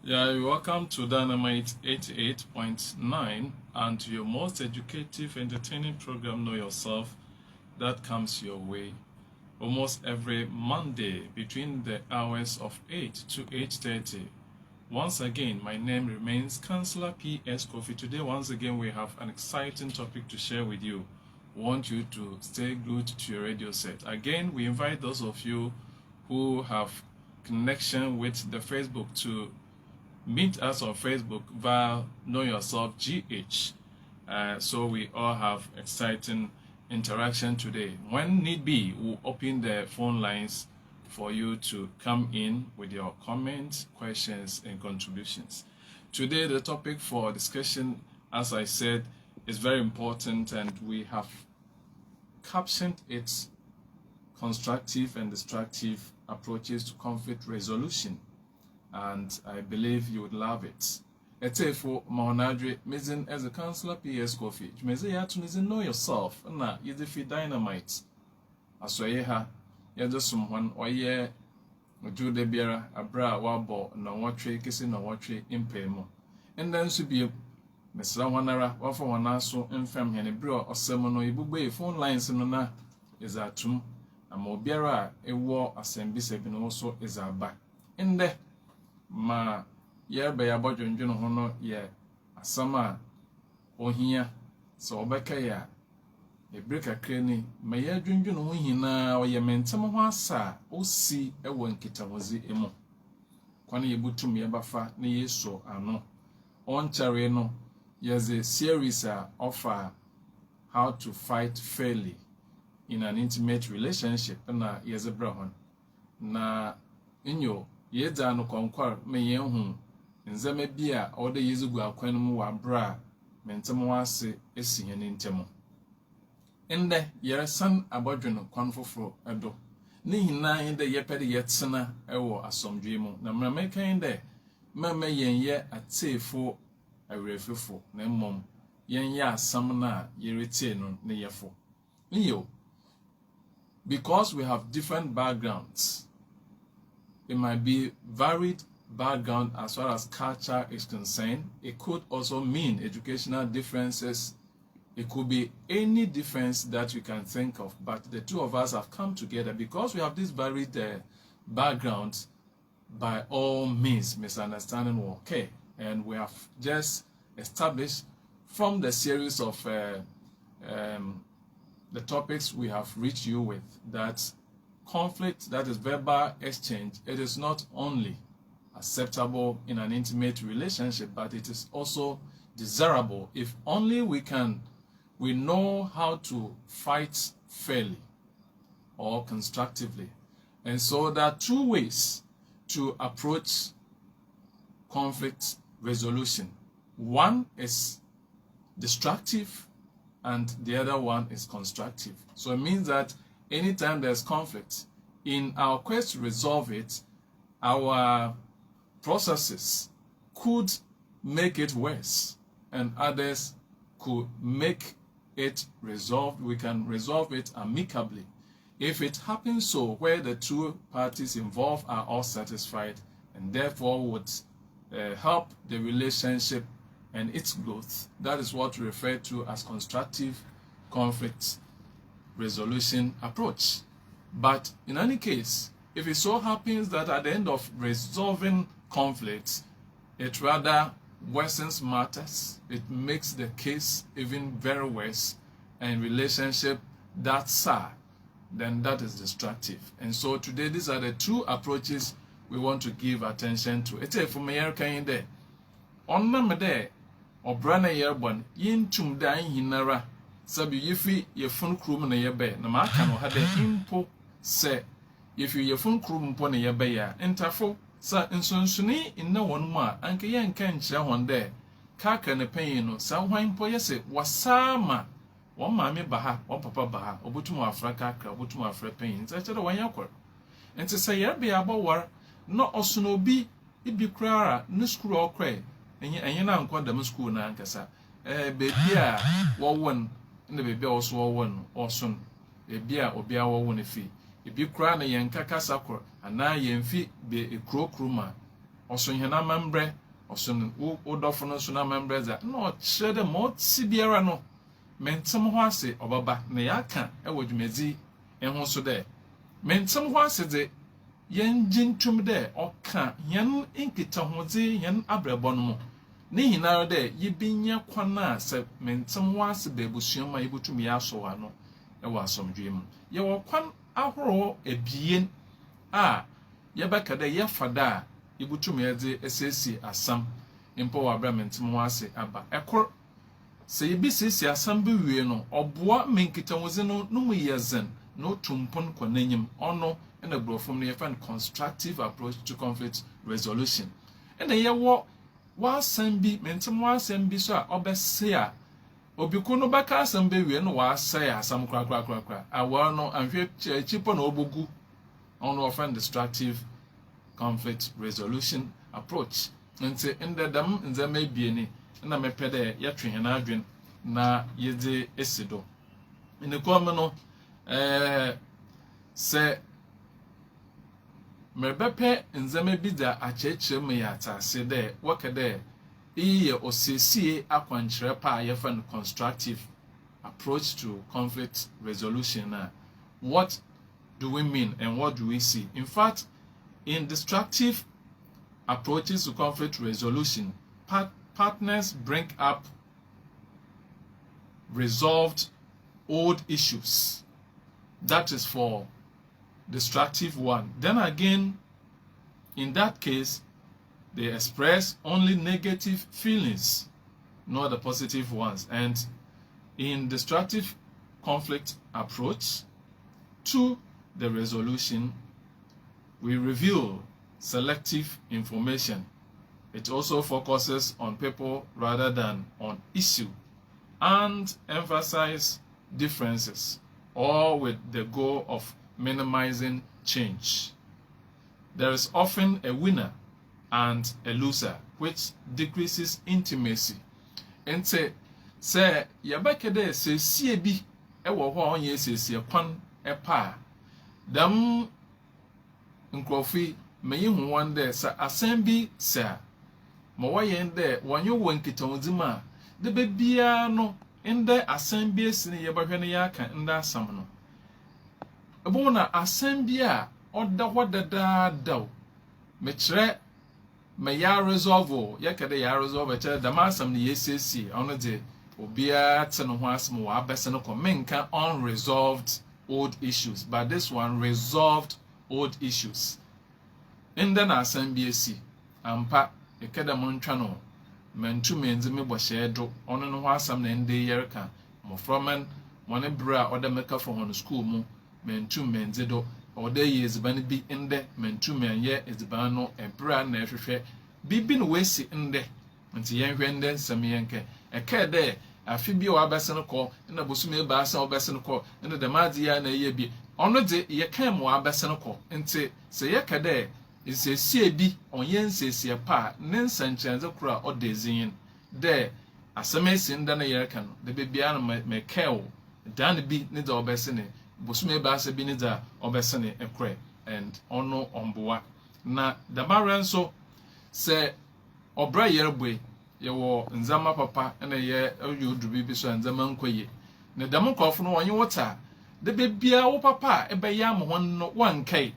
Yeah, you're welcome to Dynamite 88.9 and to your most educative, entertaining program, Know Yourself, that comes your way almost every Monday between the hours of 8 to 8:30. Once again, my name remains Councillor P.S. Kwofie. Today, once again, we have an exciting topic to share with you. We want you to stay glued to your radio set. Again, we invite those of you who have connection with the Facebook to meet us on Facebook via Know Yourself GH. So we all have exciting interaction today. When need be, we'll open the phone lines for you to come in with your comments, questions, and contributions. Today, the topic for discussion, as I said, is very important, and we have captioned it constructive and destructive approaches to conflict resolution. And I believe you would love it. Etefo Mahonadre, Mizin as a Councillor P.S. Kwofie. Jumeze to Mizin Know Yourself, na Yizifi Dynamite. Asoyeha, Yadosum one or ye, Jude Biera, Abra, Wabo, no watry, kissing no watry, impemo. And then should be Miss Rawanara, Wafa Wanaso, and Fem Henebro, or Semono Ibube, phone lines in na is a tomb. A Mobiera, a war, assembly, and also is a back. In there. Ma ye be abodwendweno ho no ye asama ohia so obeka ya e break akrani ma ye adwendweno ho hina o ye mentem ho asa osi ewo nkitawozi emu kwane ye butum ye bafa na yeso ano on chare no yes a series of how to fight fairly in an intimate relationship na yes a brahon na inyo yeda no konkwar me yenhu nzeme bia ode yezugu akwan mu wa bra mentem wase esi hene ntemo ende yeresan abodweno kwan foforo edo ne hina ende yepede yetsena ewo asomdwe mu na mramekan ende mama yenye atefo awrefefo na mmom yenye asam na yerete no ne yefo iyo because we have different backgrounds. It might be varied background as far as culture is concerned. It could also mean educational differences. It could be any difference that you can think of. But the two of us have come together because we have this varied background. By all means, misunderstanding will occur. And we have just established from the series of the topics we have reached you with that conflict, that is verbal exchange, it is not only acceptable in an intimate relationship, but it is also desirable if only we know how to fight fairly or constructively. And so there are two ways to approach conflict resolution. One is destructive and the other one is constructive. So it means that anytime there's conflict, in our quest to resolve it, our processes could make it worse, and others could make it resolved. We can resolve it amicably. If it happens so, where the two parties involved are all satisfied, and therefore would help the relationship and its growth, that is what we refer to as constructive conflict resolution approach. But in any case, if it so happens that at the end of resolving conflicts, it rather worsens matters, it makes the case even very worse, and relationship that's sad, then that is destructive. And so today, these are the two approaches we want to give attention to. It's a familiar kind there. On number there, or brana yerbon, yin tum dying hinara. Sabi yefi ye phone crew na yebe na maka no hade impo se yefi ye phone crew mpo na yebe ya entafo sa nsonsuni inna wonu a anke ye nka nkyere honde kaka ne panyin no sa hwan mpo yese wasama won maame ba ha won papa ba ha obotum afra kaka obotum afra panyin nta kyere wan yakor enti se yebe ya bawar no osono bi ibi krara no skuru okre enye na nkwa dam skuru na ankasa bebi a wowon na bebi a oso wowon oson bebi a obi a wowon fi ebi kra na yen kaka sakor ana yen fi be ekrokroma oso hena membre oso udofo no so na membre za no kire de mo tibiara no mentem ho ase obaba na yaka ewodwumezi enho so de mentem ho ase de yen jintum de oka yen inkita ho de yen abrebo no mo ne hinara de yibinya kwana se mentem ho ase bebusuama yibutumi aso wa no ewa asomdwe mu ye wo kwan ahoro ebien a yebeka de yefada yibutumi ede esesi asam impo wa bra mentem ho ase aba ekor se yibisisi asam be wie no oboa menkita ho ze no mu yezen no tumpon kwananyim ono and a brofom ne yefan constructive approach to conflict resolution and ye wo wa sambi mentem wa sambi so a obese a obiku no baka sambe wie no wa say asam kra awa no anhwe chipo na obogu ono ofan destructive conflict resolution approach nti ndedam nzema bieni na mepede yetwe hena adwen na yede esido inekom no se mebepe nzema bi da achechire me ya atase de wakade iye osesie akwankyere pa yefan constructive approach to conflict resolution. What do we mean and what do we see? In fact, in destructive approaches to conflict resolution, partners bring up resolved old issues. That is for destructive one. Then again, in that case, they express only negative feelings, not the positive ones. And in destructive conflict approach to the resolution, we reveal selective information. It also focuses on people rather than on issue and emphasize differences, all with the goal of minimizing change. There is often a winner and a loser, which decreases intimacy. And say yabakede se sie bi ewo ho onye se kwan epa dam Kwofie meyi hu wande sa asembi sa mo wayen de wonyo wonkitawuzima de bebia no inde asembi esini yebahwe ne yaka nda asam no ebo na asembi a oda hodada daw me kire me ya resolve yakade ya resolve kire da masam ne yesesi ono de obia tene ho asem wa abese no menka unresolved old issues, but this one resolved old issues. In the Nasambiesi, ampa, a kedamon channel, mentu menzime boshedo, on and was some end day yerka, mofroman, one bra or the maker from on school mo, mentu menzido, or day years bunny be in the mentu men ye is the bano, a bra nefre, be been wasty in the, and the young render some yanke, a care there. Afibio abeseno ko na bosume ba asa obeseno ko na de madia na ye bi ono de ye kan mo abeseno ko nti se ye kade nsesi bi onye nsesi pa ne nsanchenze kura odezin de asemesi nda na ye kan de bebia na me keo dan bi ne de obesene bosume ba asa bi ne da obesene ekre and ono omboa na da maranso se obra yerebwe yewo nzama papa na ye oyodubi bi so nzama nkoye na dam nkofo no wonye wota de bebia wo papa e be ya mo hon no wankai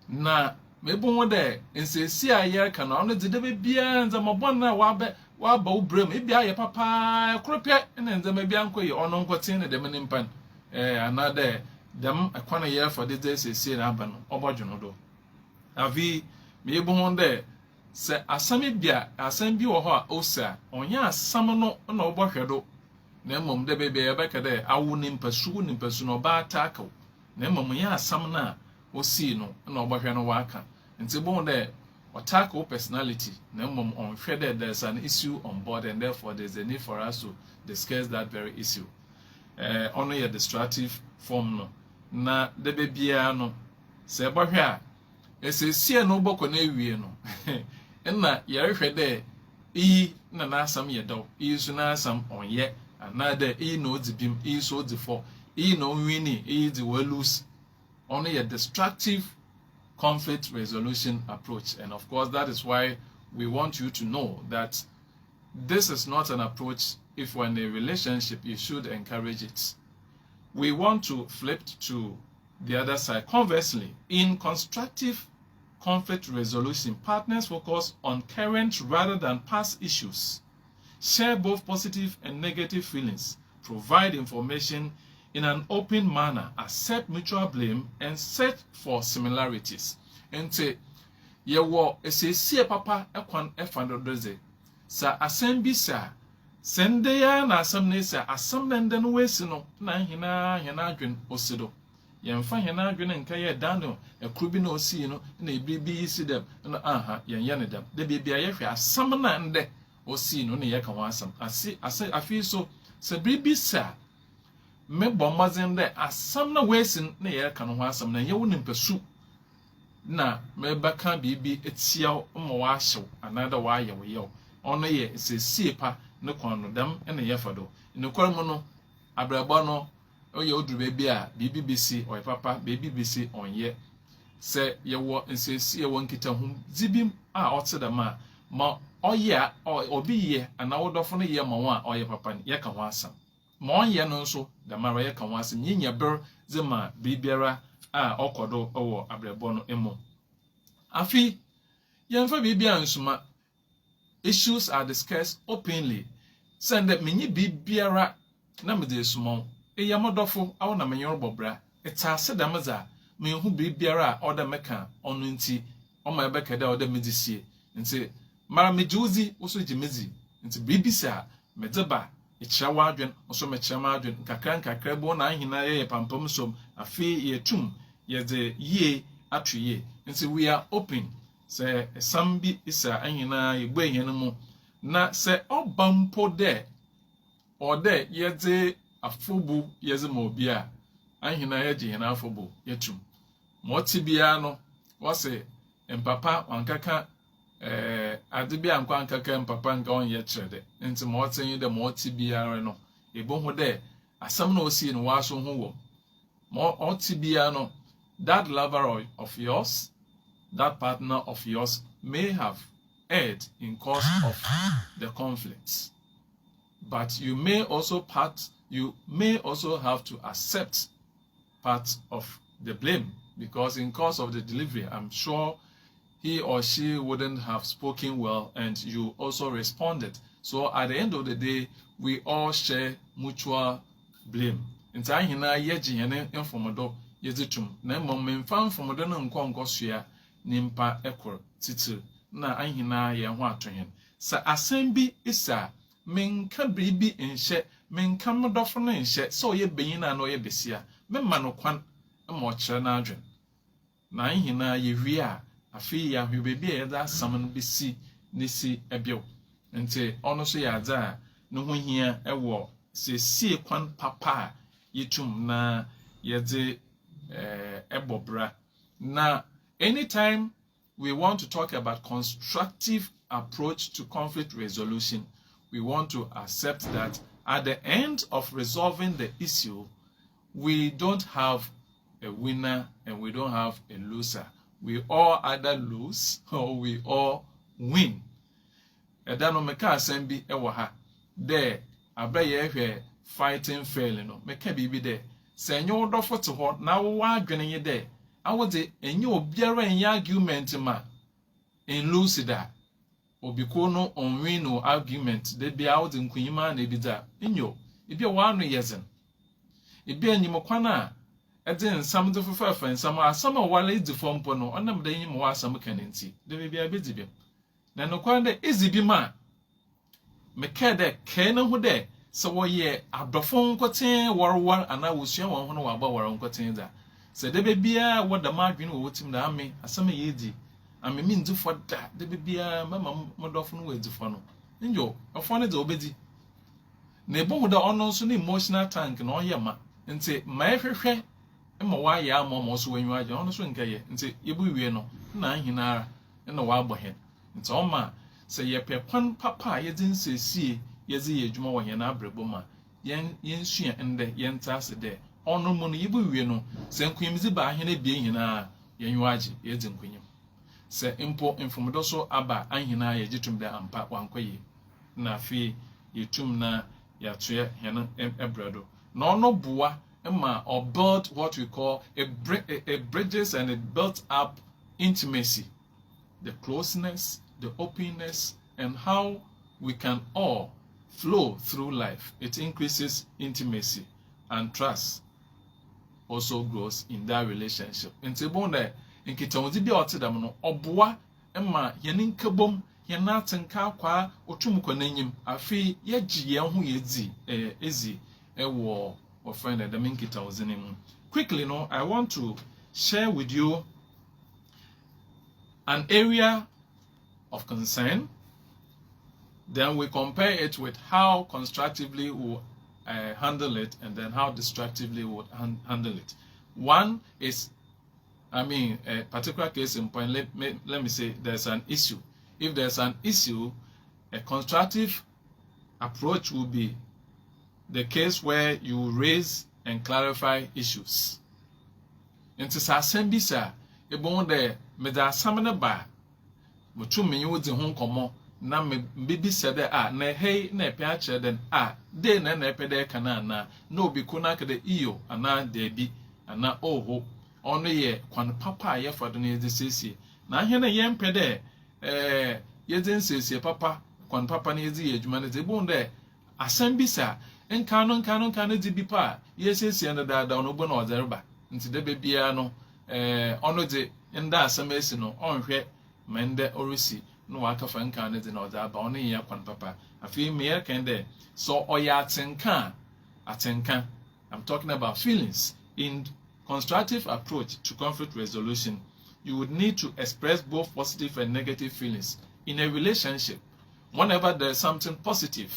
na mebu ho de nsesi aye ka na ono de bebia nzama bon na wa ba wo brem e bia ye papa krope na nzama bia nkoye ono nkotin na dem ne mpan anade dam akwana ye for de sesi na aba no obodwono do avi mebu ho de se asami bia asambi wo ho a osa onya asam no na obohwedo na mmom de bebe yebeka de awu ni mpasu no ba ataka na mmom ya asam na osi no na obohwe no waka nti bon de ataka personality na mmom on hwede there's an issue on board and therefore there's a need for us to discuss that very issue ono ye destructive form no na de bebia no se obohwe a esesie no boko na ewie no na yerehwe de iyi na nasam yedaw iyi su nasam onye another iyi no dibim iyi so difo iyi no wini iyi di walus ono ye destructive conflict resolution approach. And of course, that is why we want you to know that this is not an approach. If we're in a relationship, you should encourage it. We want to flip to the other side. Conversely, in constructive conflict resolution, partners focus on current rather than past issues, share both positive and negative feelings, provide information in an open manner, accept mutual blame, and search for similarities. And say, yewo ese papa ekwan efandodoze sa asembi sa sende ya na asam ne sa asam nende no wesi no na hina adwen osido yemfa hina adwen nka ye dano ekrubi na osi no na ebibi isi dem na aha yenye ne dem de bibia ye hwe asam na nde osi no ne ye ka ho asam afi so se bibi sa me bommazen de asam na wesi na ye ka no ho asam na ye wo nimpesu na mebaka bibi etia mo wa hyew anada wa yew yew ono ye se siepa ne kwan no dam ene ye fado ne kwar mu no abraba no oye oduru bebi a bibi bisi oy papa bebi bisi onye se ye wo nsesi ye wo nkita hu zibim a otse ma oye obi ye anawodofo no ye ma wo a oye papa ye ka ho asam ma onye no nso da mara ye ka ho asam nyinya ber zema bibiara a okodo owo abrebo no emo afi yemfa bibia nsuma issues are discussed openly send that menyi bibiara na mede sumo eyamodofo awo na menyo bobra etase damaza menhu bibiara oda meka onu nti oma ebeka da oda medisie nti mara mejuzi oso jimezi nti bibisa medeba echiawa adwen oso mechama adwen nkakra bo na ahina ye pampam som afi ye tum ye de ye atwe nti we are open se sambi isa ahina yegbo ehene mu na se obampo de ode ye de afobu ye ze ma obi a ahina ye je hena afobu yetum moti bia no wose empapa wankaka ade bia ankwa ankaka empapa nka on ye kyerede nti moti yin de moti bia no ebo ho de asam na osi no waso ho wo moti bia no that lover of yours, that partner of yours may have erred in cause of the conflicts. But you may also have to accept part of the blame, because in cause of the delivery, I'm sure he or she wouldn't have spoken well and you also responded. So at the end of the day, we all share mutual blame. Yezitum na mmomemfa mfomodo no nkonkosua nimpa ekor titil na ahina ye ho atohen sa asembi isa menka bribi enhye menka modofo no enhye so ye benyina na oye besia memma no kwan mo kire na adwen na ahina ye wi a afi ya hwebebe ye da asam no besi nesi ebio nti ono so ya adza no ho hia ewo se sie kwan papa yetum na yede ebobra. Now, anytime we want to talk about constructive approach to conflict resolution, we want to accept that at the end of resolving the issue, we don't have a winner and we don't have a loser. We all either lose or we all win. Edano meka asembi ewo ha. There, abreye fighting failing no. Meka bibi there. Se enye wodofo te ho na wo adwene ye de awode enye obiara enye argument ma en lucida obiko no onwin no argument de bia awode nkunyima na ebida enyo ebia wa anu yezen ebia enyim kwana ede nsam de fofafa nsam asam a wala edi fompo no onam de enyim wa asam kanenti de bia bedibem na no kwanda ezibi ma mekede kene ho de so woye adofon nkoten warwar ana wosua won ho no waba war nkoten da se de bebia woda madwene wo wotim na ame asama yedi ame mi ndufo da de bebia mama modofo no wedifo no njo ofo ne de obedi na ebo da ono nso na emotional tank na oye ma nti ma ehwehwe ma wa ya ma mo so wanyu aje ono so nkaye nti yebu wie no na ahinara na wa agbohe nti o ma se ye pepon papa yedin sesie yezi yedwuma wo hena abrebo ma yensua ende yentase de ono mu no yibu wie no se nkwimzi ba ahene bie hina yenwaji yedzi nkwenyim se impo informodo so aba anhina ye gitum da ampa wankwaye na afi yetum na yatoye hene ebrado na ono boa ma or build what we call a bridges, and it built up intimacy, the closeness, the openness, and how we can all flow through life. It increases intimacy, and trust also grows in that relationship. Nti bonde nkitawozi bi otedam no oboa ma yene nkabom yene atenka kwa otum kwananyim afi yeji ye ho yezi ezi ewo or friend that the quickly, no, I want to share with you an area of concern. Then we compare it with how constructively we'll handle it, and then how destructively we'll handle it. One is, a particular case in point. Let me say there's an issue. If there's an issue, a constructive approach will be the case where you raise and clarify issues. Into Sasembisa, a bone there, Meda Samana Ba, Mutu Minyuzi Hong Komo, Nam Bibi said, ne hey, ne piache, then de ne pede canana, no bicuna de eo, and na debi, and na oho, only ye, quan papa ye for the near the sissy. Now here a yam pede, ye then says ye papa, quan papa near the age man is a bone there, Asembisa. En canon di bipa yes and da down obo no zerba nti de bebia no ono de nda asamesi no onhwe mende orisi no waka fa nkan de no da ba ono ye kwan papa afi me ye kan de so oya atenka I'm talking about feelings. In constructive approach to conflict resolution, you would need to express both positive and negative feelings in a relationship. Whenever there's something positive,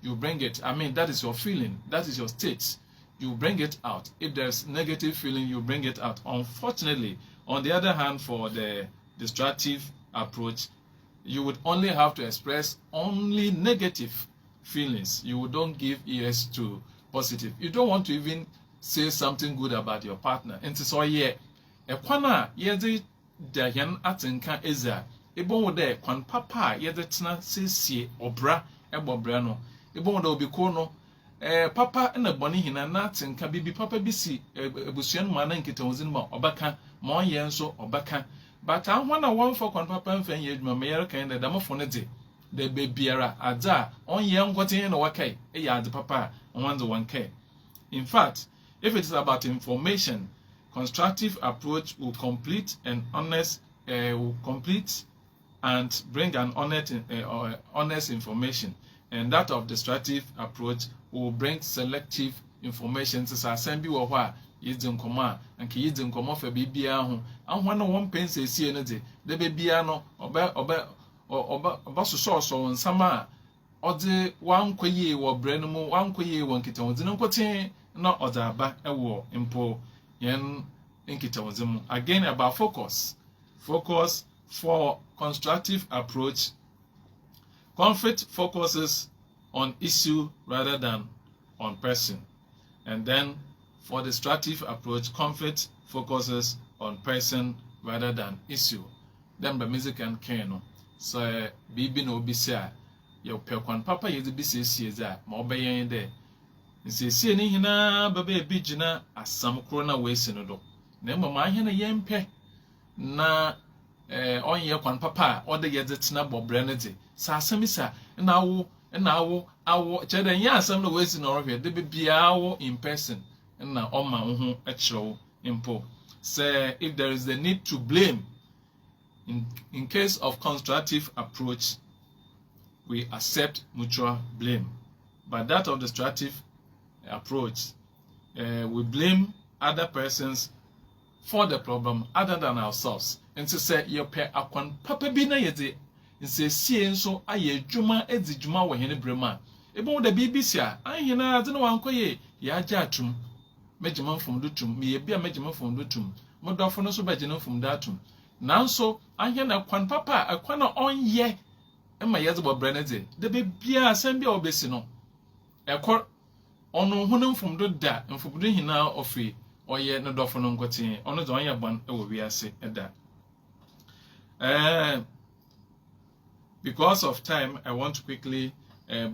you bring it. That is your feeling. That is your state. You bring it out. If there's negative feeling, you bring it out. Unfortunately, on the other hand, for the destructive approach, you would only have to express only negative feelings. You don't give ears to positive. You don't want to even say something good about your partner. And so yeah, ekwana yede da yan atenka eza ebon de kwan papa yede tena sesie obra ebobra no ebon de obiko no papa na boni hina na atenka bibi papa bisi ebusuan ma na nkitawozin ma obaka ma onye nso obaka but ahwana won for kwan papa mfan ye adwuma me yere kan da damafo ne de bebiara ada onye nkoten na wakai ya ade papa onwanze wankai. In fact, if it is about information, constructive approach will complete and bring an honest information, and that of destructive approach will bring selective information. So send you a yidin koma and ki yidin koma for bibia ho ahwana won pense sie ne de bibia no oba so nsama ode wankwaye wo brɛ no mu wankwaye wo nkitawodzi no nkoten na odaba ewo impo yen nkitawodzi mu. Again, about focus for constructive approach. Conflict focuses on issue rather than on person, and then for destructive approach, conflict focuses on person rather than issue. Then by music and keno so bibi no bisa yo pekwan papa yedi bisesie za ma obeyen de nsesie ni hina baba ebigina asam kro na wesi no do na mama ahena yempe na onye kwan papa ode yedi tena bobre ne de sa asamisa na awo chede nya asam na wesi no rohwe de bibia wo in person na oma ho ekyerew impo. Say if there is the need to blame, in case of constructive approach, we accept mutual blame. But that of destructive approach, we blame other persons for the problem other than ourselves. And to say, your pair akwan papa bi na yede, and say, see, so aye juma edi juma wa hene brema. Ebon the BBC, I hina don't want koye, ya jatum, mejiman from dutum, me be a mejiman from dutum, modafon so bejiman from datum. Now so I hear na kwan papa akwana on ye emma yezbo brenede de be bia asem bia obesi no ekor ono hunum from do da mfubudu hina ofi oye no dofo no nkotin ono de onye ban e wo wiase eda. Because of time, I want to quickly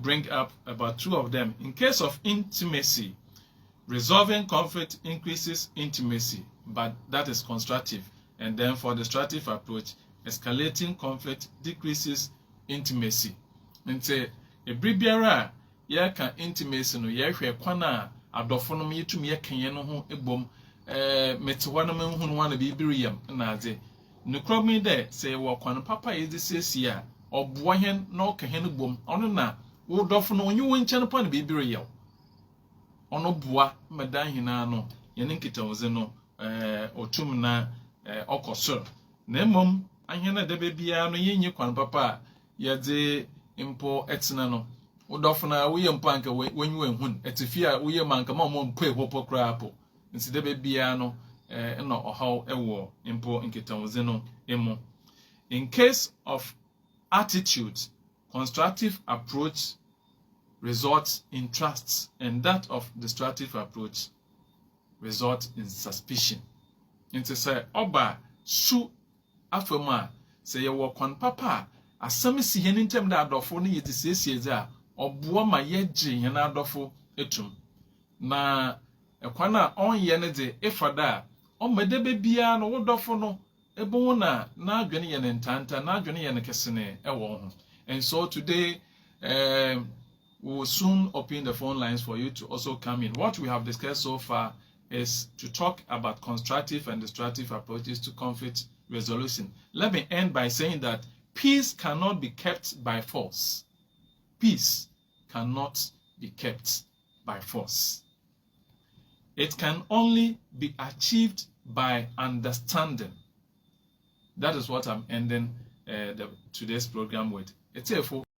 bring up about 2 of them. In case of intimacy, resolving conflict increases intimacy, but that is constructive. And then for the destructive approach, escalating conflict decreases intimacy. And say, a bribiara, ya can intimacy no ya hwe kwana adofo no yetum ye kenye no ho ebom metewa no menhu no wana bibiriyam na ade. Nukromi de say wo kwan papa yedi sesi a oboa hen na okahen no bom ono na wo dofo no onyi wo nche no pa na bibiriyam. Ono boa medan hina no yene nkitawoze no otum na okosor na emom ahena de bebia no yenye kwan papa yede impo etina no wodofo na wo yem panka wenyi wenhun etifia wo yem anka ma mo mpo ehopo krapo nsi de bebia no na ohaw ewo impo nkitawoze no emo. In case of attitude, constructive approach results in trust, and that of destructive approach results in suspicion. Into say oba su afema say ye wo kwan papa asam si hen ntem da adofo no yedi sesieje a oboa ma ye gye hen adofo etum na ekwan a onye ne de ifada o medebe bia no wodofo no ebo na adwene ye ne ntanta na adwene ye ne kesene ewo ho. And so today we will soon open the phone lines for you to also come in. What we have discussed so far is to talk about constructive and destructive approaches to conflict resolution. Let me end by saying that peace cannot be kept by force. Peace cannot be kept by force. It can only be achieved by understanding. That is what I'm ending today's program with. It's